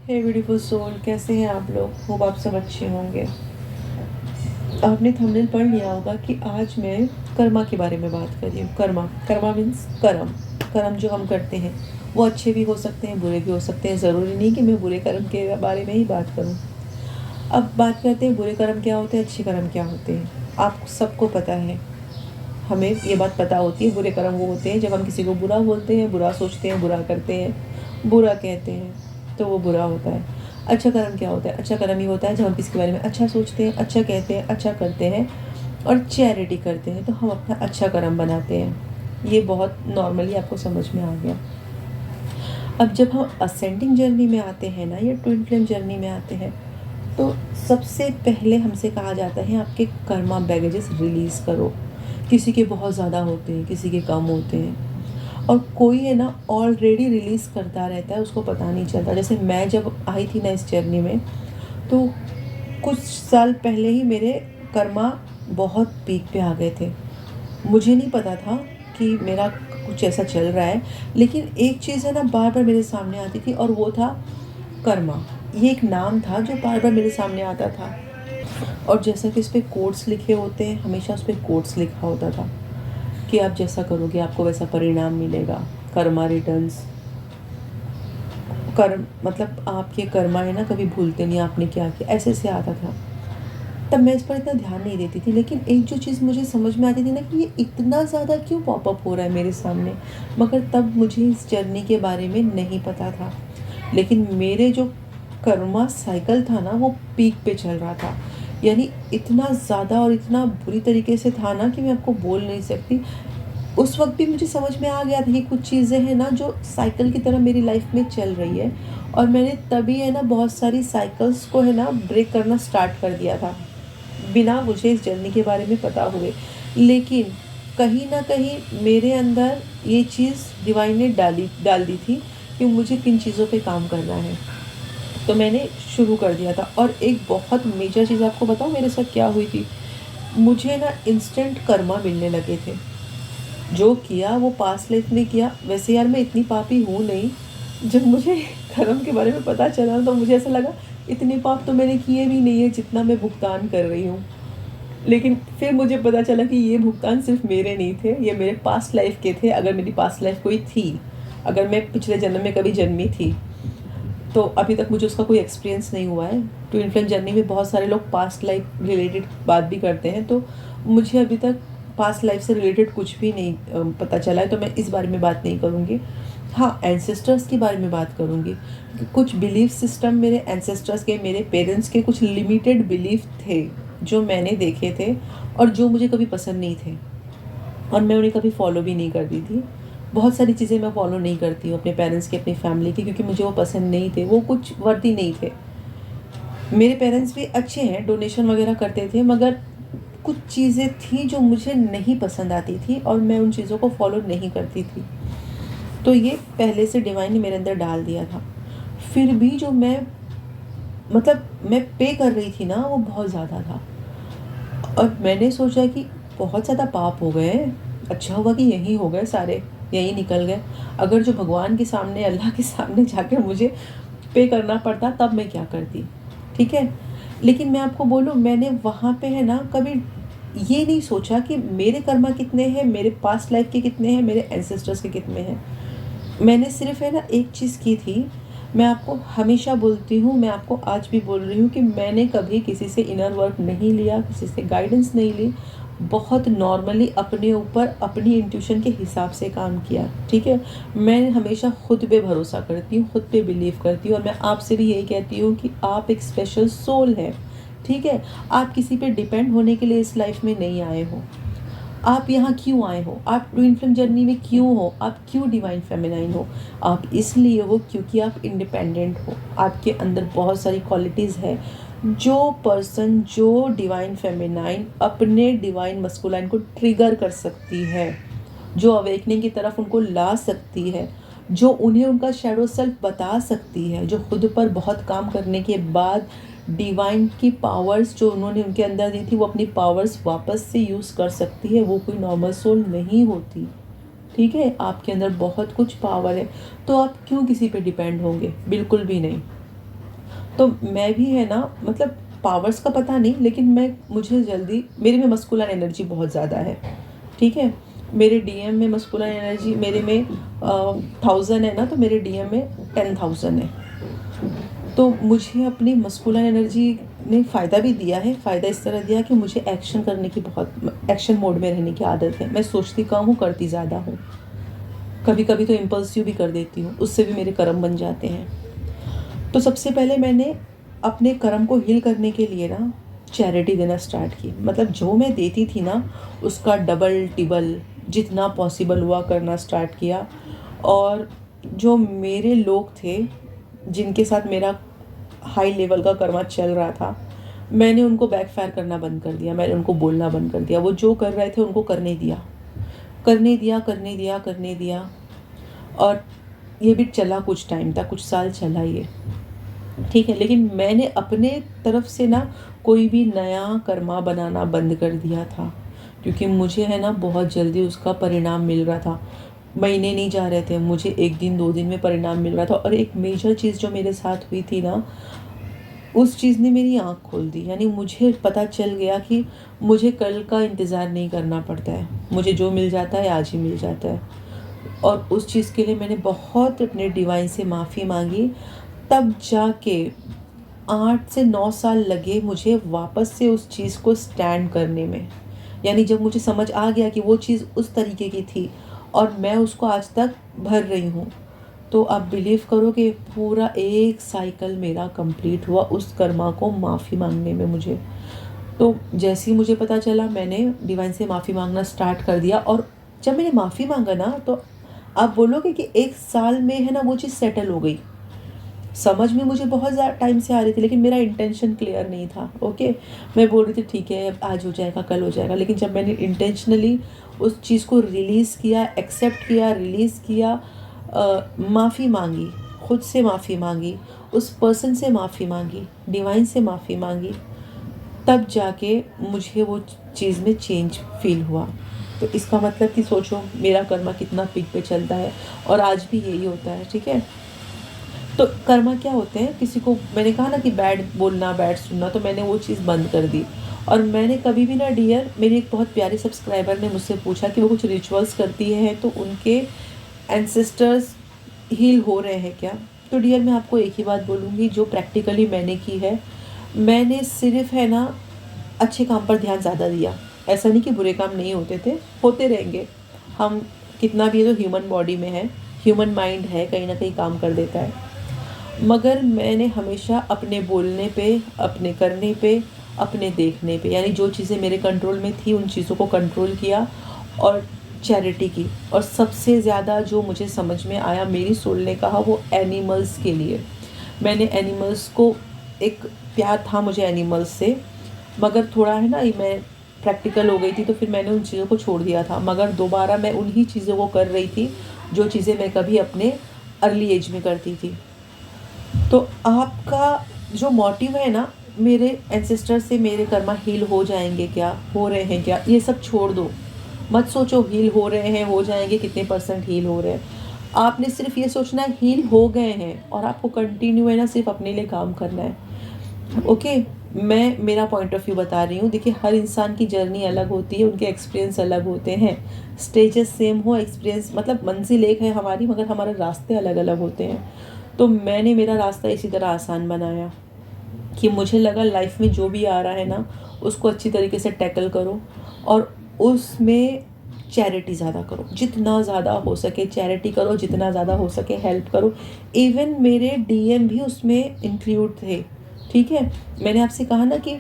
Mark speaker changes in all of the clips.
Speaker 1: हे beautiful soul, कैसे हैं आप लोग? होप आप सब अच्छे होंगे। आपने थंबनेल पढ़ लिया होगा कि आज मैं कर्मा के बारे में बात कर रही हूँ। कर्मा कर्मा मीन्स कर्म। कर्म जो हम करते हैं वो अच्छे भी हो सकते हैं, बुरे भी हो सकते हैं। ज़रूरी नहीं कि मैं बुरे कर्म के बारे में ही बात करूँ। अब बात करते हैं बुरे कर्म क्या होते हैं, अच्छे कर्म क्या होते हैं। आप सबको पता है, हमें ये बात पता होती है, बुरे कर्म वो होते हैं जब हम किसी को बुरा बोलते हैं, बुरा सोचते हैं, बुरा करते हैं, बुरा कहते हैं, तो वो बुरा होता है। अच्छा कर्म क्या होता है? अच्छा कर्म ही होता है जब हम किसी के बारे में अच्छा सोचते हैं, अच्छा कहते हैं, अच्छा करते हैं और चैरिटी करते हैं, तो हम अपना अच्छा कर्म बनाते हैं। ये बहुत नॉर्मली आपको समझ में आ गया। अब जब हम असेंडिंग जर्नी में आते हैं ना, या ट्विन फ्लेम जर्नी में आते हैं, तो सबसे पहले हमसे कहा जाता है आपके कर्मा बैगेजेस रिलीज़ करो। किसी के बहुत ज़्यादा होते हैं, किसी के कम होते हैं, और कोई है ना ऑलरेडी रिलीज़ करता रहता है, उसको पता नहीं चलता। जैसे मैं जब आई थी ना इस जर्नी में, तो कुछ साल पहले ही मेरे कर्मा बहुत पीक पे आ गए थे। मुझे नहीं पता था कि मेरा कुछ ऐसा चल रहा है, लेकिन एक चीज़ है ना बार बार मेरे सामने आती थी, और वो था कर्मा। ये एक नाम था जो बार बार मेरे सामने आता था। और जैसा कि इस पे कोट्स लिखे होते हैं, हमेशा उस पे कोट्स लिखा होता था कि आप जैसा करोगे आपको वैसा परिणाम मिलेगा। कर्मा रिटर्न्स। कर्म मतलब आपके कर्मा है ना, कभी भूलते नहीं आपने क्या किया, ऐसे से आता था। तब मैं इस पर इतना ध्यान नहीं देती थी, लेकिन एक जो चीज़ मुझे समझ में आती थी ना कि ये इतना ज़्यादा क्यों पॉपअप हो रहा है मेरे सामने, मगर तब मुझे इस जर्नी के बारे में नहीं पता था। लेकिन मेरे जो कर्मा साइकिल था ना, वो पीक पे चल रहा था। यानी इतना ज़्यादा और इतना बुरी तरीके से था ना कि मैं आपको बोल नहीं सकती। उस वक्त भी मुझे समझ में आ गया था कि कुछ चीज़ें हैं ना जो साइकिल की तरह मेरी लाइफ में चल रही है, और मैंने तभी है ना बहुत सारी साइकिल्स को है ना ब्रेक करना स्टार्ट कर दिया था, बिना मुझे इस जर्नी के बारे में पता हुए। लेकिन कहीं न कहीं मेरे अंदर ये चीज़ डिवाइन ने डाल दी थी कि मुझे किन चीज़ों पे काम करना है। तो मैंने शुरू कर दिया था। और एक बहुत मेजर चीज़ आपको बताऊँ मेरे साथ क्या हुई थी? मुझे ना इंस्टेंट कर्मा मिलने लगे थे। जो किया वो पास्ट लाइफ में किया। वैसे यार मैं इतनी पापी हूँ नहीं। जब मुझे कर्म के बारे में पता चला तो मुझे ऐसा लगा इतने पाप तो मैंने किए भी नहीं है जितना मैं भुगतान कर रही हूँ। लेकिन फिर मुझे पता चला कि ये भुगतान सिर्फ मेरे नहीं थे, ये मेरे पास्ट लाइफ के थे। अगर मेरी पास्ट लाइफ कोई थी, अगर मैं पिछले जन्म में कभी जन्मी थी, तो अभी तक मुझे उसका कोई एक्सपीरियंस नहीं हुआ है। ट्विन फ्लेम जर्नी में बहुत सारे लोग पास्ट लाइफ रिलेटेड बात भी करते हैं, तो मुझे अभी तक पास्ट लाइफ से रिलेटेड कुछ भी नहीं पता चला है, तो मैं इस बारे में बात नहीं करूँगी। हाँ, एंसेस्टर्स के बारे में बात करूँगी। कुछ बिलीफ सिस्टम मेरे एंसेस्टर्स के, मेरे पेरेंट्स के कुछ लिमिटेड बिलीफ थे जो मैंने देखे थे, और जो मुझे कभी पसंद नहीं थे, और मैं उन्हें कभी फॉलो भी नहीं करती थी। बहुत सारी चीज़ें मैं फॉलो नहीं करती हूँ अपने पेरेंट्स की, अपनी फैमिली की, क्योंकि मुझे वो पसंद नहीं थे, वो कुछ वर्दी नहीं थे। मेरे पेरेंट्स भी अच्छे हैं, डोनेशन वगैरह करते थे, मगर कुछ चीज़ें थी जो मुझे नहीं पसंद आती थी, और मैं उन चीज़ों को फॉलो नहीं करती थी। तो ये पहले से डिवाइन ने मेरे अंदर डाल दिया था। फिर भी जो मैं पे कर रही थी ना, वो बहुत ज़्यादा था। और मैंने सोचा कि बहुत ज़्यादा पाप हो गए, अच्छा हुआ कि यहीं हो गए सारे, यहीं निकल गए। अगर जो भगवान के सामने, अल्लाह के सामने जाकर मुझे पे करना पड़ता, तब मैं क्या करती? ठीक है। लेकिन मैं आपको बोलूँ, मैंने वहाँ पे है ना कभी ये नहीं सोचा कि मेरे कर्मा कितने हैं, मेरे पास्ट लाइफ के कितने हैं, मेरे एंसेस्टर्स के कितने हैं। मैंने सिर्फ है ना एक चीज़ की थी। मैं आपको हमेशा बोलती हूँ, मैं आपको आज भी बोल रही हूँ कि मैंने कभी किसी से इनर वर्क नहीं लिया, किसी से गाइडेंस नहीं ली। बहुत नॉर्मली अपने ऊपर अपनी इंट्यूशन के हिसाब से काम किया। ठीक है। मैं हमेशा खुद पे भरोसा करती हूँ, खुद पे बिलीव करती हूँ, और मैं आपसे भी यही कहती हूँ कि आप एक स्पेशल सोल है। ठीक है। आप किसी पे डिपेंड होने के लिए इस लाइफ में नहीं आए हो। आप यहाँ क्यों आए हो, आप ट्विन फ्लेम जर्नी में क्यों हो, आप क्यों डिवाइन फेमिनाइन हो? आप इसलिए हो क्योंकि आप इंडिपेंडेंट हो। आपके अंदर बहुत सारी क्वालिटीज़ है। जो पर्सन जो डिवाइन फेमिनाइन अपने डिवाइन मस्कुलाइन को ट्रिगर कर सकती है, जो अवेकनिंग की तरफ उनको ला सकती है, जो उन्हें उनका शैडो सेल्फ बता सकती है, जो खुद पर बहुत काम करने के बाद डिवाइन की पावर्स जो उन्होंने उनके अंदर दी थी, वो अपनी पावर्स वापस से यूज़ कर सकती है, वो कोई नॉर्मल सोल नहीं होती। ठीक है। आपके अंदर बहुत कुछ पावर है, तो आप क्यों किसी पे डिपेंड होंगे? बिल्कुल भी नहीं। तो मैं भी है ना, मतलब पावर्स का पता नहीं, लेकिन मुझे जल्दी, मेरे में मस्कुलर एनर्जी बहुत ज़्यादा है, ठीक है। मेरे डीएम में मस्कुलर एनर्जी, मेरे में 1000 है ना, तो मेरे डीएम में 10,000 है। तो मुझे अपनी मस्कुलर एनर्जी ने फ़ायदा भी दिया है। फ़ायदा इस तरह दिया कि मुझे एक्शन करने की, बहुत एक्शन मोड में रहने की आदत है। मैं सोचती कम हूँ, करती ज़्यादा हूँ। कभी कभी तो इम्पल्सिव भी कर देती हूँ, उससे भी मेरे कर्म बन जाते हैं। तो सबसे पहले मैंने अपने कर्म को हील करने के लिए ना चैरिटी देना स्टार्ट की। मतलब जो मैं देती थी ना, उसका डबल टिबल जितना पॉसिबल हुआ करना स्टार्ट किया। और जो मेरे लोग थे जिनके साथ मेरा हाई लेवल का कर्मा चल रहा था, मैंने उनको बैकफायर करना बंद कर दिया। मैंने उनको बोलना बंद कर दिया। वो जो कर रहे थे उनको करने दिया, करने दिया, करने दिया, करने दिया। और ये भी चला कुछ टाइम तक, कुछ साल चला ये, ठीक है। लेकिन मैंने अपने तरफ से ना कोई भी नया कर्मा बनाना बंद कर दिया था, क्योंकि मुझे है ना बहुत जल्दी उसका परिणाम मिल रहा था। महीने नहीं जा रहे थे, मुझे 1 दिन 2 दिन में परिणाम मिल रहा था। और एक मेजर चीज़ जो मेरे साथ हुई थी ना, उस चीज़ ने मेरी आँख खोल दी। यानी मुझे पता चल गया कि मुझे कल का इंतज़ार नहीं करना पड़ता है, मुझे जो मिल जाता है आज ही मिल जाता है। और उस चीज़ के लिए मैंने बहुत अपने डिवाइन से माफ़ी मांगी। तब जाके 8 से 9 साल लगे मुझे वापस से उस चीज़ को स्टैंड करने में। यानी जब मुझे समझ आ गया कि वो चीज़ उस तरीके की थी और मैं उसको आज तक भर रही हूँ, तो आप बिलीव करो कि पूरा एक साइकिल मेरा कंप्लीट हुआ उस कर्मा को माफ़ी मांगने में मुझे। तो जैसे ही मुझे पता चला, मैंने डिवाइन से माफ़ी मांगना स्टार्ट कर दिया। और जब मैंने माफ़ी मांगा ना, तो आप बोलोगे कि 1 साल में है ना वो चीज़ सेटल हो गई। समझ में मुझे बहुत ज़्यादा टाइम से आ रही थी, लेकिन मेरा इंटेंशन क्लियर नहीं था। ओके, मैं बोल रही थी ठीक है, अब आज हो जाएगा, कल हो जाएगा। लेकिन जब मैंने इंटेंशनली उस चीज़ को रिलीज़ किया, एक्सेप्ट किया, रिलीज़ किया, माफ़ी मांगी, खुद से माफ़ी मांगी, उस पर्सन से माफ़ी मांगी, डिवाइन से माफ़ी मांगी, तब जाके मुझे वो चीज़ में चेंज फील हुआ। तो इसका मतलब कि सोचो मेरा कर्मा कितना पीक पे चलता है, और आज भी यही होता है, ठीक है। तो कर्मा क्या होते हैं, किसी को मैंने कहा ना कि बैड बोलना, बैड सुनना, तो मैंने वो चीज़ बंद कर दी। और मैंने कभी भी ना डियर, मेरी एक बहुत प्यारी सब्सक्राइबर ने मुझसे पूछा कि वो कुछ रिचुअल्स करती है तो उनके एंसेस्टर्स हील हो रहे हैं क्या। तो डियर मैं आपको एक ही बात बोलूँगी जो प्रैक्टिकली मैंने की है। मैंने सिर्फ है ना अच्छे काम पर ध्यान ज़्यादा दिया। ऐसा नहीं कि बुरे काम नहीं होते थे, होते रहेंगे। हम कितना भी है तो ह्यूमन बॉडी में है, ह्यूमन माइंड है, कहीं ना कहीं काम कर देता है। मगर मैंने हमेशा अपने बोलने पे, अपने करने पे, अपने देखने पे, यानी जो चीज़ें मेरे कंट्रोल में थी उन चीज़ों को कंट्रोल किया और चैरिटी की। और सबसे ज़्यादा जो मुझे समझ में आया, मेरी सोल ने कहा, वो एनिमल्स के लिए। मैंने एनिमल्स को, एक प्यार था मुझे एनिमल्स से, मगर थोड़ा है ना मैं प्रैक्टिकल हो गई थी, तो फिर मैंने उन चीज़ों को छोड़ दिया था। मगर दोबारा मैं उन्हीं चीज़ों को कर रही थी जो चीज़ें मैं कभी अपने अर्ली एज में करती थी। तो आपका जो मोटिव है ना, मेरे एंसेस्टर से मेरे कर्मा हील हो जाएंगे क्या, हो रहे हैं क्या, ये सब छोड़ दो। मत सोचो हील हो रहे हैं, हो जाएंगे, कितने % हील हो रहे हैं। आपने सिर्फ ये सोचना है हील हो गए हैं, और आपको कंटिन्यू है ना सिर्फ अपने लिए काम करना है। ओके, मैं मेरा पॉइंट ऑफ व्यू बता रही हूँ। देखिए, हर इंसान की जर्नी अलग होती है, उनके एक्सपीरियंस अलग होते हैं। स्टेजेस सेम हो, एक्सपीरियंस मतलब मंजिल एक है हमारी, मगर हमारे रास्ते अलग अलग होते हैं। तो मैंने मेरा रास्ता इसी तरह आसान बनाया कि मुझे लगा लाइफ में जो भी आ रहा है ना, उसको अच्छी तरीके से टैकल करो, और उसमें चैरिटी ज़्यादा करो, जितना ज़्यादा हो सके चैरिटी करो, जितना ज़्यादा हो सके हेल्प करो। इवन मेरे डीएम भी उसमें इंक्लूड थे, ठीक है। मैंने आपसे कहा ना कि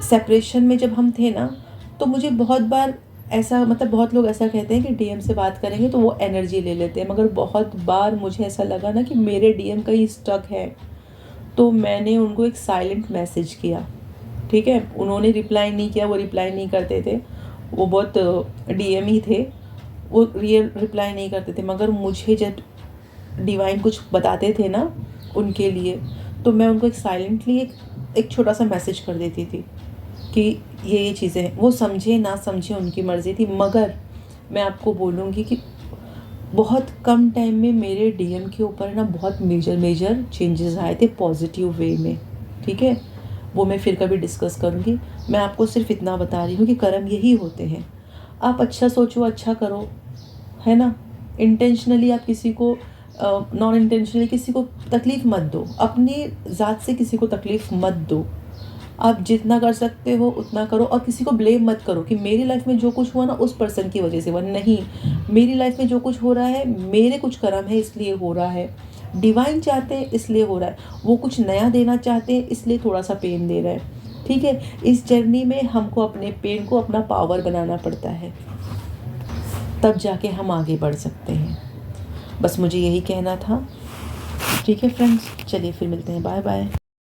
Speaker 1: सेपरेशन में जब हम थे ना, तो मुझे बहुत बार ऐसा, मतलब बहुत लोग ऐसा कहते हैं कि डीएम से बात करेंगे तो वो एनर्जी ले लेते हैं, मगर बहुत बार मुझे ऐसा लगा ना कि मेरे डीएम कहीं स्टक है। तो मैंने उनको एक साइलेंट मैसेज किया, ठीक है। उन्होंने रिप्लाई नहीं किया, वो रिप्लाई नहीं करते थे, वो बहुत डीएम ही थे, वो रियल रिप्लाई नहीं करते थे। मगर मुझे जब डिवाइन कुछ बताते थे ना उनके लिए, तो मैं उनको एक साइलेंटली एक छोटा सा मैसेज कर देती थी कि ये चीज़ें हैं। वो समझे ना समझे उनकी मर्ज़ी थी, मगर मैं आपको बोलूँगी कि बहुत कम टाइम में मेरे डीएम के ऊपर ना बहुत मेजर चेंजेस आए थे पॉजिटिव वे में, ठीक है। वो मैं फिर कभी डिस्कस करूँगी। मैं आपको सिर्फ इतना बता रही हूँ कि कर्म यही होते हैं। आप अच्छा सोचो, अच्छा करो, है ना। इंटेंशनली आप किसी को, नॉन इंटेंशनली किसी को तकलीफ़ मत दो, अपनी ज़ात से किसी को तकलीफ़ मत दो। आप जितना कर सकते हो उतना करो, और किसी को ब्लेम मत करो कि मेरी लाइफ में जो कुछ हुआ ना उस पर्सन की वजह से हुआ। नहीं, मेरी लाइफ में जो कुछ हो रहा है मेरे कुछ कर्म है इसलिए हो रहा है। डिवाइन चाहते हैं इसलिए हो रहा है, वो कुछ नया देना चाहते हैं इसलिए थोड़ा सा पेन दे रहे हैं, ठीक है। इस जर्नी में हमको अपने पेन को अपना पावर बनाना पड़ता है, तब जाके हम आगे बढ़ सकते हैं। बस मुझे यही कहना था। ठीक है फ्रेंड्स, चलिए फिर मिलते हैं, बाय बाय।